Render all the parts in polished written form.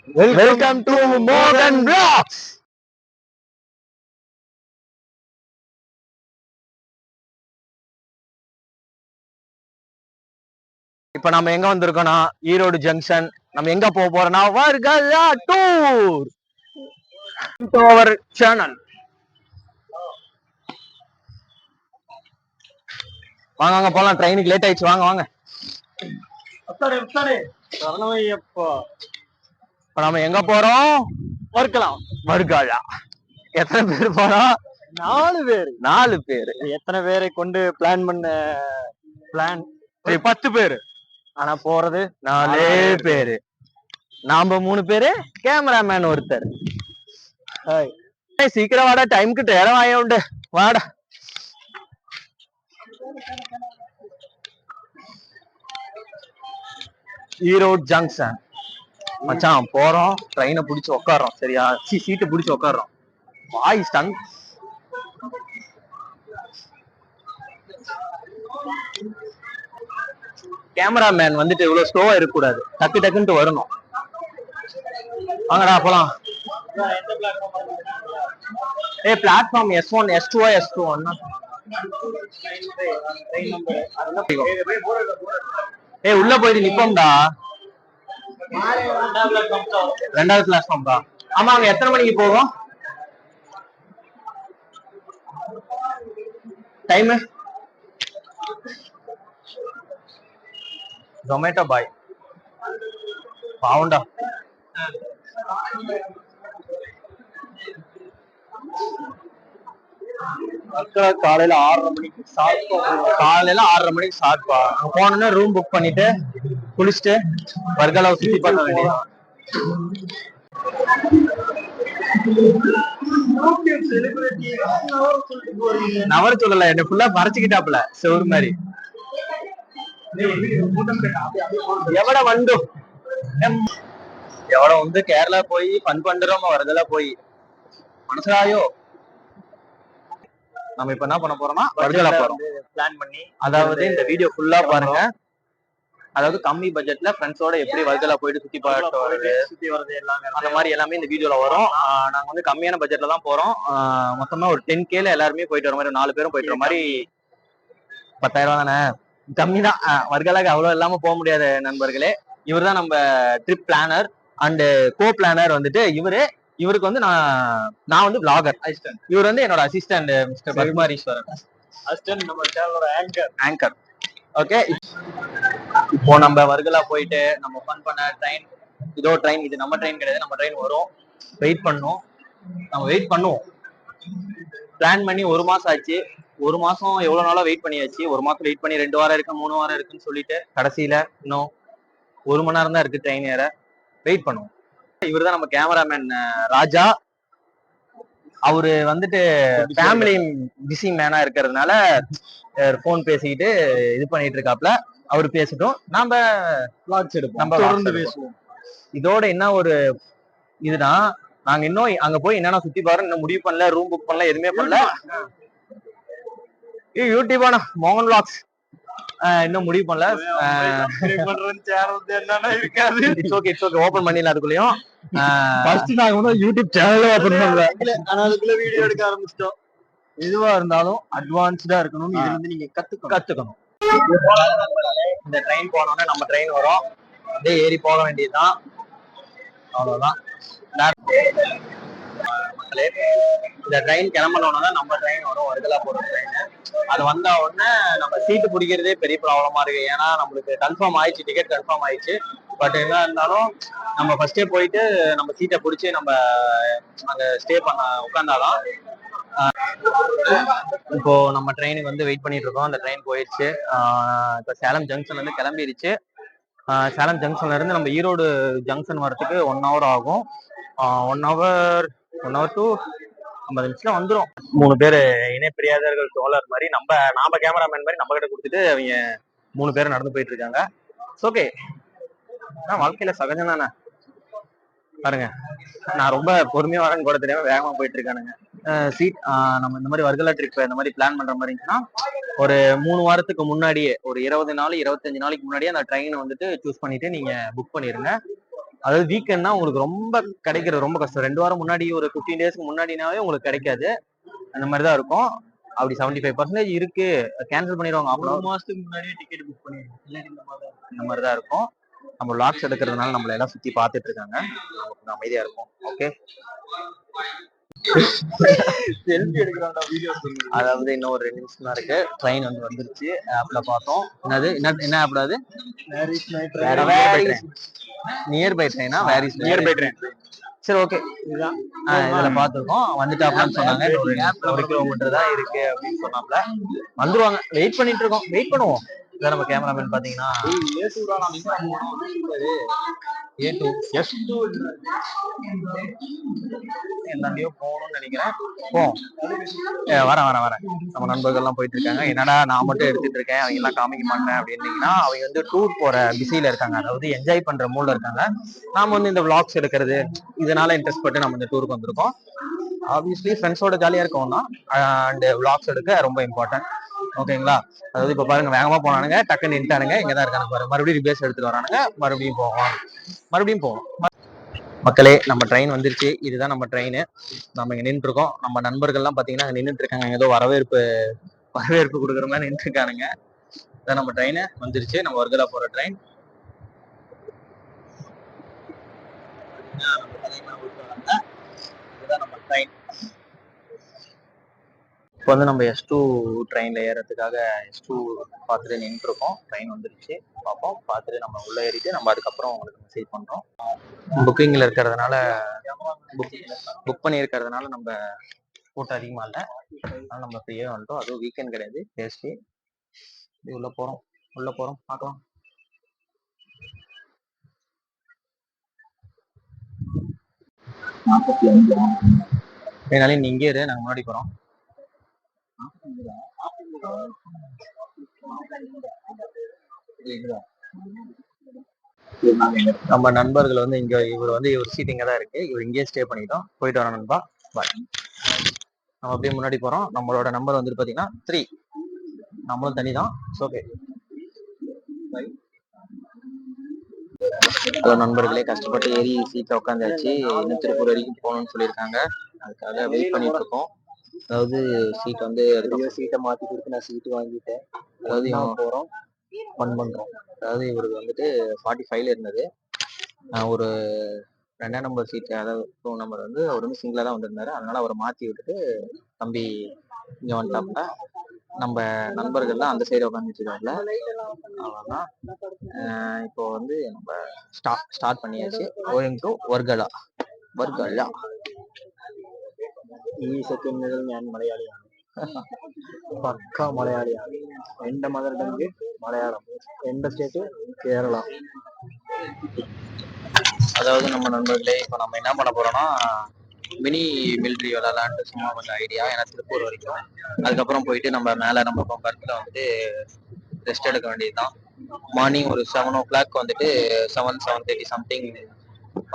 Welcome to மோகன் vlogs. இப்ப நம்ம எங்க வந்திருக்கோம்னா ஈரோடு ஜங்ஷன். நம்ம எங்க போக போறோம்னா Varkala tour to our channel. வாங்க வாங்க போலாம், ட்ரெயினுக்கு லேட் ஆயிடுச்சு. வாங்க வாங்க. இப்ப நம்ம எங்க போறோம்? வர்கலா. எத்தனை பேர் போறோம்? 4 பேர். எத்தனை பேரை கொண்டு பிளான் பண்ண பிளான் 10 பேர். ஆனா போறது 4 பேரு. நாம 3 பேரு, கேமராமேன் ஒருத்தர். சீக்கிரம் வாடா, டைமுக்கு நேரம் ஆய உண்டு. வாடா. ஈரோடு ஜங்ஷன் மச்சான் போறோம். ட்ரெயினை பிடிச்சு உட்காரோம். சரியா? சீட்டு பிடிச்சு உட்காரோம். வாய் ஸ்டன். கேமராமேன் வந்துட்டு இவ்வளவு ஸ்லோவா இருக்க கூடாது, டக்கு டக்குன்ட்டு வரணும். வாங்கடா போலாம். பிளாட்ஃபார்ம் S1 S2 S2 உள்ள போயிட்டு நிப்போம்டா. 2வது பிளாட்ஃபார்ம் தான். ஆமா, அங்க எத்தனை மணிக்கு போகும் டைம்? ஜொமேட்டோ பாய் பாவுண்டா. காலையில 6:30 மணிக்கு சாப்பிட்டா போனோன்னா ரூம் புக் பண்ணிட்டு குளிச்சுட்டு வர்கலாவை சுத்தி பார்க்க வேண்டியது. நவர சொல்லல, என்ன ஃபுல்லா மறைச்சுக்கிட்டாப்ல செவரு மாதிரி. எவட வந்து கேரளா போய் ஃபன் பண்றோம், வர்கலா போய் மனசாயோ. நம்ம இப்ப என்ன பண்ண போறோம்னா வர்கலா போறோம் பிளான் பண்ணி. அதாவது இந்த வீடியோ ஃபுல்லா பாருங்க. அதாவது கம்மி பட்ஜெட்ல ஃப்ரெண்ட்ஸோட எப்படி வர்கலா போயிட்டு சுத்தி வர்றது எல்லாமே, அந்த மாதிரி எல்லாமே இந்த வீடியோல வரும். நாங்க வந்து கம்மியான பட்ஜெட்ல தான் போறோம். மொத்தமா ஒரு 10K எல்லாருமே போயிட்டு வர மாதிரி, 4 பேரும் போயிட்டு வர மாதிரி. 10,000 தானே, கம்மி தான். வர்கலாக்கு அவ்வளவு இல்லாம போக முடியாது நண்பர்களே. இவர் தான் நம்ம trip planner and co planner. வந்துட்டு இவருக்கு வந்து நான் வந்து விளாகர் அசிஸ்டன்ட். இவர் வந்து என்னோட அசிஸ்டன்ட் மிஸ்டர் பத்மாரீஸ்வரன். அசிஸ்டன்ட் நம்ம சேனலோட ஆங்கர். ஓகே, இப்போ நம்ம வர்கலா போயிட்டு நம்ம ஃபன் பண்ண ட்ரெயின். இது நம்ம ட்ரெயின் கிடையாது, நம்ம ட்ரெயின் வரும். வெயிட் பண்ணுவோம். பிளான் பண்ணி 1 மாசம் ஆச்சு. 1 மாசம் எவ்வளவு நாளா வெயிட் பண்ணியாச்சு. 1 மாசம் வெயிட் பண்ணி 2 வாரம் இருக்கு, 3 வாரம் இருக்குன்னு சொல்லிட்டு கடைசியில இன்னும் 1 மணி நேரம் தான் இருக்கு ட்ரெயின் ஏற. வெயிட் பண்ணுவோம். இவர் தான் நம்ம கேமராமேன் ராஜா. அவரு வந்துட்டு ஃபேமிலி பிஸி மேனா இருக்கிறதுனால போன் பேசிக்கிட்டு இது பண்ணிட்டு இருக்காப்ல. அவரு பேசிட்டோம், நம்ம தொடர்ந்து பேசுவோம். இதோட என்ன ஒரு இதுதான், நாங்க இன்னும் அங்க போய் என்னன்னா சுத்தி பாரு இன்னும் முடிவு பண்ணல, ரூம் புக் பண்ணல, எதுவுமே பண்ணல. யூடியூபான மோகன் vlogs இன்னும் முடிவு பண்ணல. ஓபன் பண்ணிடலாம். அதுக்குள்ளயும் யூடியூப் சேனல் ஓபன் பண்ணல, அதுக்குள்ள வீடியோ எடுக்க ஆரம்பிச்சிட்டோம். எதுவா இருந்தாலும் அட்வான்ஸ்டா இருக்கணும். இதுல இருந்து நீங்க கத்துக்கணும். இந்த ட்ரெயின் போனோம்னா நம்ம ட்ரெயின் வரும், அப்படியே ஏறி போக வேண்டியதுதான். அவ்வளவுதான் மக்களே. இந்த ட்ரெயின் கிளம்பணும்னா நம்ம ட்ரெயின் வரும், வர்கலா போற ட்ரெயின். அது வந்தா உடனே நம்ம சீட்டு பிடிக்கிறதே பெரிய ப்ராப்ளமா இருக்கு. ஏன்னா நம்மளுக்கு கன்ஃபார்ம் ஆயிடுச்சு, டிக்கெட் கன்ஃபார்ம் ஆயிடுச்சு. பட் என்ன இருந்தாலும் நம்ம ஃபர்ஸ்டே போயிட்டு நம்ம சீட்டை பிடிச்சி நம்ம அங்க ஸ்டே பண்ண உட்கார்ந்தாதான். இப்போ நம்ம ட்ரெயினுக்கு வந்து வெயிட் பண்ணிட்டு இருக்கோம். அந்த ட்ரெயின் போயிடுச்சு. இப்போ சேலம் ஜங்ஷன்ல இருந்து கிளம்பிடுச்சு. சேலம் ஜங்ஷன்ல இருந்து நம்ம ஈரோடு ஜங்ஷன் வரதுக்கு 1 hour ஆகும். 1 hour to 50 நிமிஷம் வந்துடும். 3 பேர் இணைப்பிரியாதர்கள் தோழர் மாதிரி நாம கேமராமேன் மாதிரி நம்ம கிட்ட கொடுத்துட்டு அவங்க 3 பேரும் நடந்து போயிட்டு இருக்காங்க. ஓகே, வாழ்க்கையில சகஜம் தானே. பாருங்க, நான் ரொம்ப பொறுமையா வரேன்னு கூட தெரியாம வேகமா போயிட்டு இருக்கானுங்க. சீட் நம்ம இந்த மாதிரி வர்கலா ட்ரிப் இந்த மாதிரி பிளான் பண்ற மாதிரி இருந்துச்சுன்னா ஒரு 3 வாரத்துக்கு முன்னாடியே, ஒரு 20 நாள் 25 நாளைக்கு முன்னாடியே அந்த ட்ரெயினை வந்துட்டு சூஸ் பண்ணிட்டு நீங்க புக் பண்ணிருங்க. அதாவது வீக்கெண்ட்னா உங்களுக்கு ரொம்ப கிடைக்கிறது ரொம்ப கஷ்டம். 2 வாரம் முன்னாடி ஒரு 15 டேஸ்க்கு முன்னாடினாவே உங்களுக்கு கிடைக்காது. அந்த மாதிரிதான் இருக்கும். அப்படி 75% இருக்கு கேன்சல் பண்ணிடுவாங்க. ஒரு மாசத்துக்கு முன்னாடியே டிக்கெட் புக் பண்ணிடுவோம். இல்லாட்டி இந்த மாதிரிதான் இருக்கும். நம்ம வ்ளாக்ஸ் எடுக்கிறதுனால நம்மள எல்லாம் சுத்தி பார்த்துட்டு இருக்காங்க. நமக்கு அமைதியா இருக்கும். ஓகே. செல்ஃபி எடுக்கிறாங்க வீடியோ. அதாவது இன்னும் ஒரு 2 நிமிஷம் தான் இருக்கு. ட்ரெயின் வந்து வந்துருச்சு. ஆப்ல பார்த்தோம். என்ன ஆப்ல அது? நியர்பை ட்ரெயினா? Where is nearby train. சரி, ஓகே. இதுதான் இதுல பாத்துருக்கோம். வந்துட்டாப்லன்னு சொன்னாங்க. ஒரு கிலோமீட்டர் தான் இருக்கு அப்படின்னு சொன்னாப்ல. வந்துருவாங்க. வெயிட் பண்ணிட்டு இருக்கோம். வெயிட் பண்ணுவோம். இதான் நம்ம கேமராமேன் பாத்தீங்கன்னா A2 S2 என்னையோ போகணும்னு நினைக்கிறேன். வரேன். நம்ம நண்பர்கள் எல்லாம் போயிட்டு இருக்காங்க. என்னடா நான் மட்டும் எடுத்துட்டு இருக்கேன், அவங்க எல்லாம் காமிக்க மாட்டேன் அப்படின்னீங்கன்னா, அவங்க வந்து டூர் போற பிஸியில இருக்காங்க. அதாவது என்ஜாய் பண்ற மூட்ல இருக்காங்க. நாம வந்து இந்த விளாக்ஸ் எடுக்கிறது இதனால இன்ட்ரெஸ்ட் பட்டு நம்ம இந்த டூருக்கு வந்திருக்கோம். ஆப்வியஸ்லி ஃப்ரெண்ட்ஸோட ஜாலியா இருக்கோம்னா அண்ட் விளாக்ஸ் எடுக்க ரொம்ப இம்பார்ட்டன்ட். ஓகேங்களா? அதாவது இப்ப பாருங்க, வேகமா போனானுங்க, டக்குன்னு நின்ட்டானுங்க. இங்கதான் இருக்கானு பாருங்க. மறுபடியும் ரிபேஸ் எடுத்துட்டு வரானுங்க. மறுபடியும் போவோம். மக்களே, நம்ம ட்ரெயின் வந்துருச்சு. இதுதான் நம்ம ட்ரெயின். நம்ம இங்க நின்று இருக்கோம். நம்ம நண்பர்கள் எல்லாம் பாத்தீங்கன்னா அங்க நின்றுட்டு இருக்காங்க. ஏதோ வரவேற்பு கொடுக்குற மாதிரி நின்று இருக்கானுங்க. இதான் நம்ம ட்ரெயின் வந்துருச்சு. நம்ம வர்கலா போற ட்ரெயின். இதுதான் நம்ம ட்ரெயின். இப்போ வந்து நம்ம S2 ட்ரெயின்ல ஏறதுக்காக S2 பார்த்துட்டு நின்று இருக்கோம். ட்ரெயின் வந்துருச்சு. பார்ப்போம். பார்த்துட்டு நம்ம உள்ள ஏறிட்டு நம்ம அதுக்கப்புறம் உங்களுக்கு மெசேஜ் பண்றோம். புக்கிங்ல இருக்கிறதுனால புக் பண்ணி இருக்கிறதுனால நம்ம கூட்டம் அதிகமா இல்லை. அதனால நம்ம ஃப்ரீயா வந்துட்டோம். அதுவும் வீக்கெண்ட் கிடையாது, டேஸ்டே. உள்ள போறோம் பார்க்கலாம். நீ இங்கே இரு, நாங்க முன்னாடி போறோம். நம்ம நண்பர்கள் வந்து இவர் சீட் இங்கதான் இருக்கு. இவர் இங்கேயே ஸ்டே பண்ணிட்டோம். போயிட்டு வரோம் நண்பா. பாய். நம்ம அப்படியே முன்னாடி போறோம். நம்மளோட நம்பர் வந்துட்டு பாத்தீங்கன்னா 3. நம்மளும் தனிதான். ஓகே. ஹலோ நண்பர்களே, கஷ்டப்பட்டு ஏறி சீட்ல உட்காந்தாச்சு. இன்னும் திருப்பூர் வரைக்கும் போகணும்னு சொல்லியிருக்காங்க. அதுக்காக வெயிட் பண்ணிட்டு இருக்கோம். அதாவது சீட் வந்து சீட்டை மாத்தி கொடுத்து நான் சீட்டு வாங்கிட்டேன். அதாவது போறோம் ஃபன் பண்றோம். அதாவது இவருக்கு வந்துட்டு 45ல இருந்தது. ஒரு 2ஆம் நம்பர் சீட், அதாவது 2 நம்பர் வந்து அவர் வந்து சிங்கிளா தான் வந்திருந்தாரு. அதனால அவரை மாத்தி விட்டுட்டு தம்பி இங்க வந்துட்டாப்ல. நம்ம நண்பர்கள்லாம் அந்த சைடு உட்காந்துட்டு இருக்காங்க. அவ்வளவுதான். இப்போ வந்து நம்ம ஸ்டார்ட் பண்ணியாச்சு. Going to Varkala. ഈ സെക്കൻഡുകൾ ഞാൻ മലയാളിയാണ്. പക്ക മലയാളിയാണ്. എന്റെ മദർ ടങ് മലയാളം. എന്റെ സ്റ്റേറ്റ് கேரளா. அதாவது நம்ம நண்பர்களே, இப்போ நம்ம என்ன பண்ண போறோம்னா மினி மிலிட்ரி விளையாடலான்ட்டு சும்மா கொஞ்சம் ஐடியா. ஏன்னா திருப்பூர் வரைக்கும். அதுக்கப்புறம் போயிட்டு நம்ம மேல நம்ம பர்த்ல வந்துட்டு ரெஸ்ட் எடுக்க வேண்டியதுதான். மார்னிங் ஒரு 7 o'clock வந்துட்டு 7:30 சம்திங்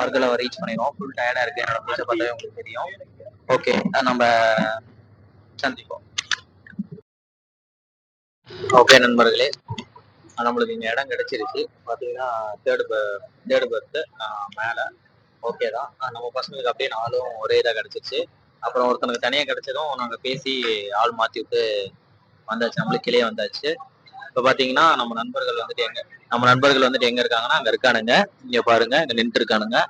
வர்கலா ரீச் பண்ணிடுவோம். ஃபுல் டயர்டா இருக்கு. என்னோட பிடிச்ச பார்த்தாவே உங்களுக்கு தெரியும். ஓகே, நம்ம சந்திப்போம். ஓகே நண்பர்களே, நம்மளுக்கு இங்க இடம் கிடைச்சிருச்சு. பாத்தீங்கன்னா தேர்டு பர்த் மேல. ஓகே தான். நம்ம பசங்களுக்கு அப்படியே 4 ஒரே இதாக கிடைச்சிருச்சு. அப்புறம் ஒருத்தனுக்கு தனியா கிடைச்சதும் நாங்க பேசி ஆள் மாத்தி விட்டு வந்தாச்சு. நம்மளுக்கு கீழே வந்தாச்சு. இப்ப பாத்தீங்கன்னா நம்ம நண்பர்கள் வந்துட்டு எங்க இருக்காங்கன்னா அங்க இருக்கானுங்க. இங்க பாருங்க, இங்க நின்று இருக்கானுங்க.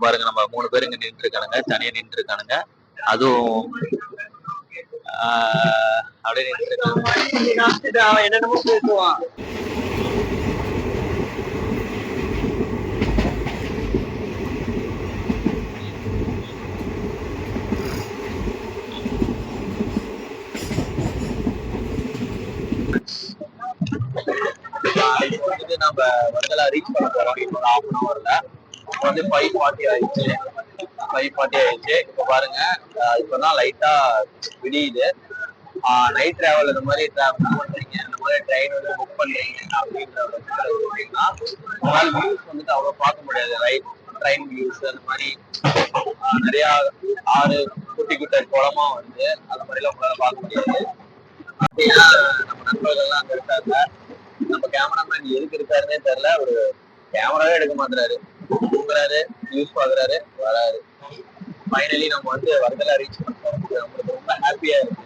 பாருங்க, நம்ம 3 பேர் இங்க நின்று இருக்கானுங்க. தனியா நின்று இருக்கானுங்க. அதுவும் அப்படியே நின்று இருக்காங்க. அவன் என்னென்னமோ பேசுவான். நம்ம வர்கலா ரீச் பண்ண போறோம். இன்னொரு 1/2 hourல. வந்து 5:40 ஆயிடுச்சு. இப்ப பாருங்க, இப்பதான் லைட்டா விடியுது. நைட் டிராவல் இந்த மாதிரி பண்றீங்க, இந்த மாதிரி ட்ரெயின் வந்து புக் பண்றீங்க அப்படின்னா உங்களால வியூஸ் வந்துட்டு அவ்வளவு பார்க்க முடியாது. ட்ரெயின் வியூஸ் அந்த மாதிரி நிறைய ஆறு குட்டி குளமா வந்து அந்த மாதிரி எல்லாம் உங்களால பார்க்க முடியாது. நம்ம நண்பர்கள் எல்லாம் அங்க இருக்காங்க. நம்ம கேமராமேன் எதுக்கு இருக்காருன்னே தெரியல. ஒரு கேமராவே எடுக்க மாட்டாரு, தூங்குறாரு, நியூஸ் பாக்குறாரு, வராரு. ஃபைனலி நம்ம வந்து வர்கலா ரீச் பண்ணிட்டோம். நம்மளுக்கு ரொம்ப ஹாப்பியா இருக்கு.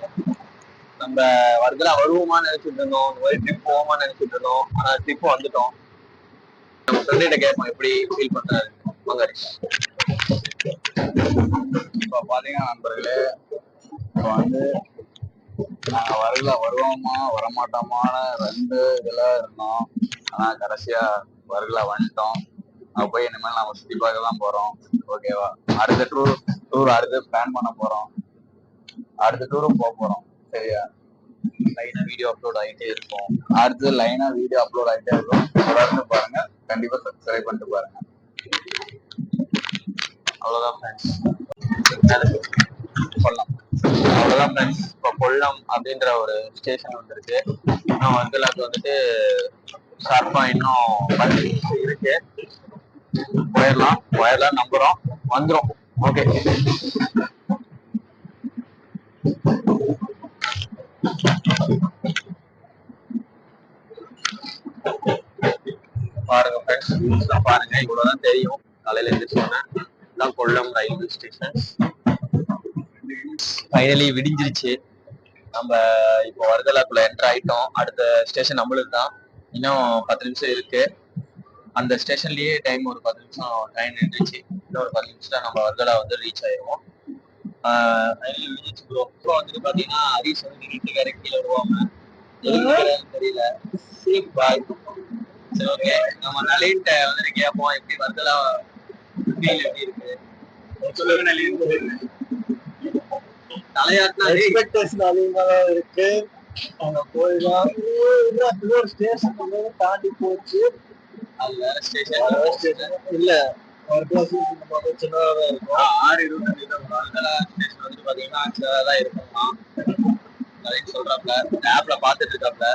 நம்ம வர்கலா வருவோமான்னு நினைச்சிட்டு இருந்தோம், இந்த மாதிரி ட்ரிப் போவோமான்னு நினைச்சிட்டு இருந்தோம். ஆனா ட்ரிப் வந்துட்டோம். நம்ம ஃப்ரெண்ட கேட்போம் எப்படி ஃபீல் பண்றாரு. வாங்க ஹரிஷ். இப்ப பாத்தீங்கன்னா நண்பர்களே, இப்ப வந்து நாங்க வர்கலா வருவோமா வரமாட்டோமான 2 இதுல இருந்தோம். ஆனா கடைசியா வர்கலா வந்துட்டோம். அங்க போய் இனிமேல் நாம சுத்தி பார்க்க தான் போறோம். ஓகேவா? அடுத்த டூர் அடுத்து பிளான் பண்ண போறோம். அடுத்த டூரும் போறோம். சரியா? லைனா வீடியோ அப்லோட் ஆகிட்டே இருக்கும். அடுத்து லைனா வீடியோ அப்லோட் ஆகிட்டே இருக்கும். தொடர்ந்து பாருங்க. கண்டிப்பா சப்ஸ்கிரைப் பண்ணிட்டு பாருங்க. அவ்வளவுதான் ஃப்ரெண்ட்ஸ். கொல்லம். அவ்வளவுதான் ஃப்ரெண்ட்ஸ். இப்போ கொல்லம் அப்படின்ற ஒரு ஸ்டேஷன் வந்திருக்கு. இன்னும் வர்கலாக்கு வந்துட்டு ஷார்ப்பா இன்னும் 10 நிமிஷம் இருக்கு. போயிடலாம் நம்புறோம். வந்துரும். ஓகே. பாருங்க ஃப்ரெண்ட்ஸ், நியூஸ்லாம் பாருங்க. இவ்வளவுதான் தெரியும். காலையில எழுந்திரிச்சோன்னே இதான் கொல்லம் ரயில்வே ஸ்டேஷன். ஃபைனலி விடிஞ்சிருச்சு. நம்ம இப்போ வர்கலாக்குள்ள என்டர் ஆயிட்டோம். அடுத்த ஸ்டேஷன் நம்மளுக்கு தான். இன்னும் 10 நிமிஷம் இருக்கு. அந்த ஸ்டேஷன்லயே டைம் ஒரு 10 நிமிஷம் ட்ரெயின் நின்றுச்சு. இன்னும் ஒரு 10 நிமிஷம் நம்ம வர்கலா வந்து ரீச் ஆயிடுவோம். ஃபைனலி விடிஞ்சிச்சு ப்ரோ. இப்போ வந்துட்டு பாத்தீங்கன்னா ஹரிஷ் வந்து வீட்டுக்கார கீழே வருவாங்க, தெரியல. சேஃப் பாய். சரி, ஓகே. நம்ம நளின்ட்ட வந்துட்டு கேட்போம் எப்படி வர்கலா ஃபீல் எப்படி இருக்கு. சொல்லுங்க நளின். தலையாட்டினா எக்ஸ்பெக்டேஷன் அதிகமா தான் இருக்கு. அங்க போயிடலாம். ஒரு ஸ்டேஷன் தாண்டி போச்சு. அது வேற ஸ்டேஷன் இல்ல, வர்கலா ஸ்டேஷன் நம்ம சின்னதா தான் இருக்கும். 6:25 வர்கலா ஸ்டேஷன் வந்துட்டு பாத்தீங்கன்னா சின்னதா தான் இருக்குமா நளின் சொல்றாப்ல. ஆப்ல பாத்துட்டு இருக்காப்ல.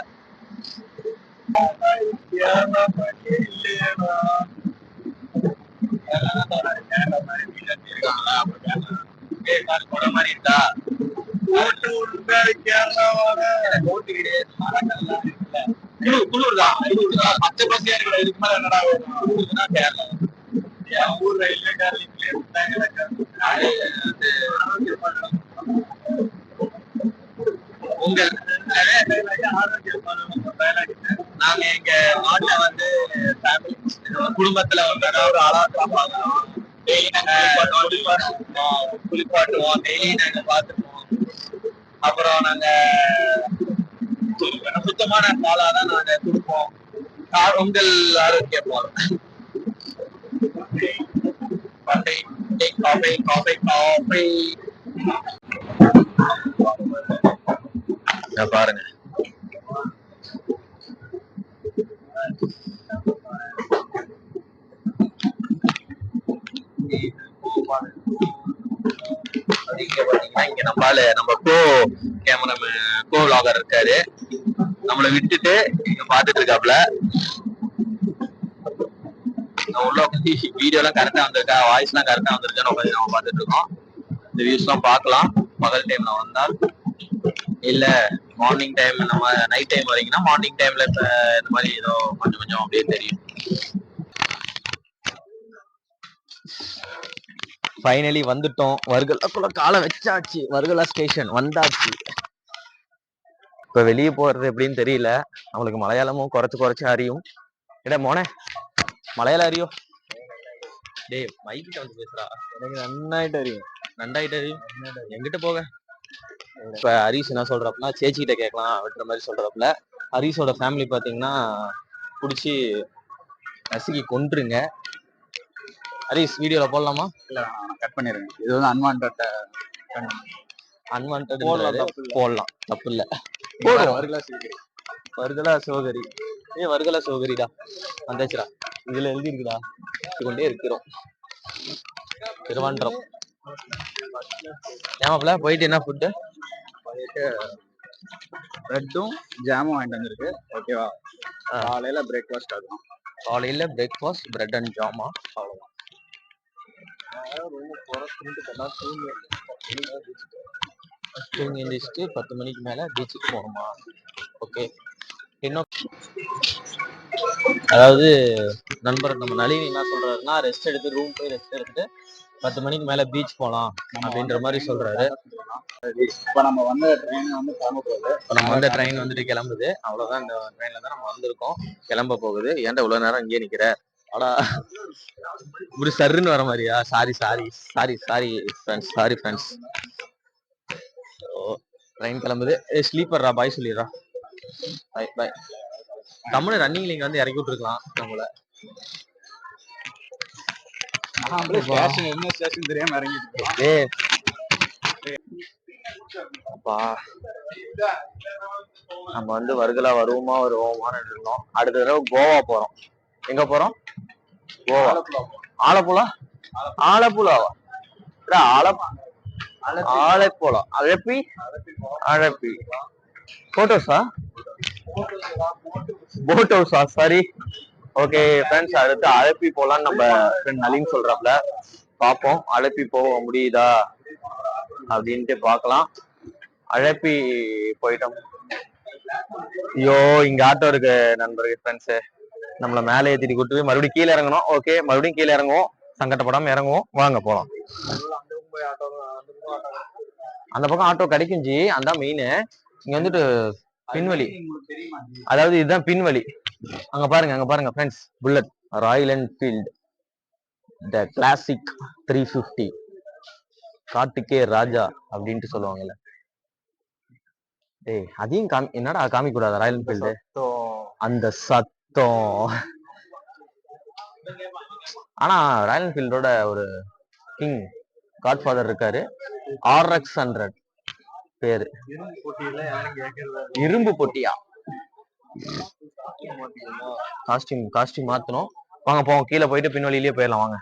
கொடை மாதிரி இருக்கா? குளூர் தான். பச்சை பசையா இருக்கிற இதுக்கு மேல என்னடா வேணும்? கேரளா. என் ஊர் ரயில்வே உங்க நாங்க எங்க நாட்டுல வந்து குடும்பத்துல வந்து ஒரு அழகா பார்க்கணும். டெய்லி நாங்க குளிப்பாட்டுவோம். டெய்லி நாங்க பார்த்துப்போம். அப்புறம் நாங்க சுத்தமான பாலாதான் நாங்க கொடுப்போம். உங்கள் ஆரோக்கியம் போல பாருங்க. இங்க நம்ம கோ விளாகர் இருக்காரு. நம்மள விட்டுட்டு இங்க பாத்துட்டு இருக்காப்ல. உள்ள வீடியோ எல்லாம் கரெக்டா வந்திருக்கா, வாய்ஸ் எல்லாம் கரெக்டா வந்திருக்கான்னு நம்ம பாத்துட்டு இருக்கோம். இந்த வியூஸ் எல்லாம் பார்க்கலாம் பகல் டைம்ல வந்தால். இல்ல மார்னிங் டைம், நம்ம நைட் டைம் வரீங்கன்னா மார்னிங் டைம்ல இந்த மாதிரி ஏதோ கொஞ்சம் கொஞ்சம் அப்படியே தெரியும். ஃபைனலி வந்துட்டோம். வர்கலாக்குள்ள காலை வச்சாச்சு. வர்கலா ஸ்டேஷன் வந்தாச்சு. இப்ப வெளியே போறது எப்படின்னு தெரியல. நம்மளுக்கு மலையாளமும் குறைச்சு அறியும். இட மோனே மலையாளம் அறியோ? டேய் மைக்கிட்ட வந்து பேசுறா. எனக்கு நன்னாயிட்டு அறியும். நண்டாயிட்டு அறியும். எங்கிட்ட போக. இப்ப ஹரிஷ் என்ன சொல்றாப்புனா சேச்சிக்கிட்ட கேட்கலாம் அப்படின்ற மாதிரி சொல்றாப்புல. ஹரிஷோட ஃபேமிலி பாத்தீங்கன்னா புடிச்சு நசுக்கி கொன்றுங்க. ஹரிஷ் வீடியோல போடலாமா? இல்ல, கட் பண்ணிருங்க. இது வந்து அன்வான்ட் போடலாம், தப்பு இல்ல. வர்கலா சோகரி. வர்கலா சோகரிடா வந்தாச்சுடா. இதுல எழுதி இருக்குடா. கொண்டே இருக்கிறோம். திருவான்றம். ஏமாப்ல போயிட்டு என்ன ஃபுட்டு? போயிட்டு பிரெட்டும் ஜாமும் வாங்கிட்டு வந்திருக்கு. ஓகேவா? காலையில பிரேக்ஃபாஸ்ட் ஆகும். காலையில பிரேக்ஃபாஸ்ட் பிரெட் அண்ட் ஜாமா. அவ்வளவுதான். தூங்கி எழுந்திரிச்சிட்டு 10 மணிக்கு மேல பீச்சுக்கு போகணுமா? ஓகே. இன்னும் அதாவது நண்பர் நம்ம நளினி என்ன சொல்றாருன்னா, ரெஸ்ட் எடுத்து ரூம் போய் ரெஸ்ட் எடுத்துட்டு 10 மணிக்கு மேல பீச் போலாம் அப்படின்ற மாதிரி சொல்றாரு. இப்ப நம்ம வந்து ட்ரெயின் வந்து கிளம்ப போகுது. நம்ம வந்து ட்ரெயின் வந்துட்டு கிளம்புது. அவ்வளவுதான், இந்த ட்ரெயின்ல தான் நம்ம வந்திருக்கோம். கிளம்ப போகுது. ஏன்டா இவ்வளவு நேரம் இங்கே நிக்கிற? ஆனா இப்படி சர்ன்னு வர மாதிரியா? Sorry friends. ட்ரெயின் கிளம்புது. ஸ்லீப்பர்ரா, பாய் சொல்லிடுறா. பை. தமிழ் ரன்னிங்ல இங்க வந்து இறக்கி விட்டுருக்கலாம் நம்மள. ஸ்டேஷன் என்ன ஸ்டேஷன் தெரியாம இறங்கிட்டு நம்ம வந்து வர்கலா வருவோமான்னு இருந்தோம். அடுத்த தடவை கோவா போறோம். எங்க போறோம்? கோவா. ஆலப்புழா. ஆலப்புழாவா? ஆலப்புழா. அழப்பி போட்டோஸா? போட் ஹவுஸா? சாரி. ஓகே ஃப்ரெண்ட்ஸ், அடுத்து அழப்பி போலான்னு நம்ம ஃப்ரெண்ட் நளின் சொல்றாப்ல. பார்ப்போம் அழப்பி போக முடியுதா அப்படின்ட்டு பார்க்கலாம். அழப்பி போயிட்டோம். ஐயோ, இங்க ஆட்டோ இருக்கு நண்பர்கள், ஃப்ரெண்ட்ஸு. நம்மள மேலே ஏத்திட்டு கூட்டு போய் மறுபடியும் கீழே இறங்கணும். ஓகே, மறுபடியும் கீழே இறங்குவோம். சங்கடப்படாம இறங்குவோம். வாங்க போலாம். அந்த பக்கம் ஆட்டோ கிடைக்கும் ஜி, அதான் மெயின். இங்க வந்துட்டு பின்வழி, அதாவது இதுதான் பின்வழி. அங்க பாருங்க ஃப்ரெண்ட்ஸ், புல்லட் ராயல் என்ஃபீல்ட் த கிளாசிக் 350 காட்டுக்கே ராஜா அப்படின்ட்டு சொல்லுவாங்கல்ல. டேய், அதையும் என்னடா காமிக்க கூடாது ராயல் என்ஃபீல்டு? அந்த சத்தம். ஆனா ராயல் என்ஃபீல்டோட ஒரு கிங் காட்ஃபாதர் இருக்காரு, RX100 பேரு. இரும்பு பொட்டியா? காஸ்டியூம் மாத்தணும். வாங்க போவோம், கீழே போயிட்டு பின்வழியிலேயே போயிடலாம் வாங்க.